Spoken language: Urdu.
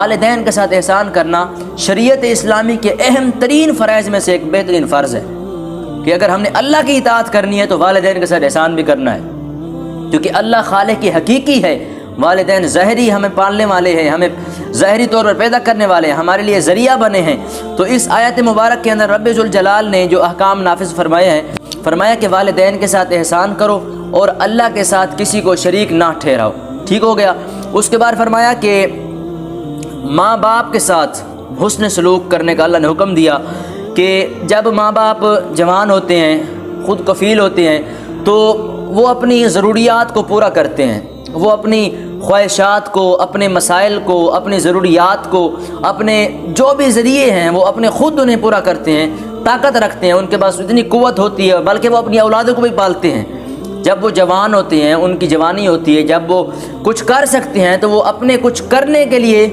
والدین کے ساتھ احسان کرنا شریعت اسلامی کے اہم ترین فرائض میں سے ایک بہترین فرض ہے کہ اگر ہم نے اللہ کی اطاعت کرنی ہے تو والدین کے ساتھ احسان بھی کرنا ہے، کیونکہ اللہ خالق کی حقیقی ہے، والدین ظاہری ہمیں پالنے والے ہیں، ہمیں ظاہری طور پر پیدا کرنے والے ہیں، ہمارے لیے ذریعہ بنے ہیں۔ تو اس آیت مبارک کے اندر رب ذوالجلال نے جو احکام نافذ فرمائے ہیں، فرمایا کہ والدین کے ساتھ احسان کرو اور اللہ کے ساتھ کسی کو شریک نہ ٹھہراؤ، ٹھیک ہو گیا۔ اس کے بعد فرمایا کہ ماں باپ کے ساتھ حسن سلوک کرنے کا اللہ نے حکم دیا کہ جب ماں باپ جوان ہوتے ہیں، خود کفیل ہوتے ہیں، تو وہ اپنی ضروریات کو پورا کرتے ہیں، وہ اپنی خواہشات کو، اپنے مسائل کو، اپنی ضروریات کو، اپنے جو بھی ذریعے ہیں وہ اپنے خود انہیں پورا کرتے ہیں، طاقت رکھتے ہیں، ان کے پاس اتنی قوت ہوتی ہے، بلکہ وہ اپنی اولادوں کو بھی پالتے ہیں۔ جب وہ جوان ہوتے ہیں، ان کی جوانی ہوتی ہے، جب وہ کچھ کر سکتے ہیں تو وہ اپنے کچھ کرنے کے لیے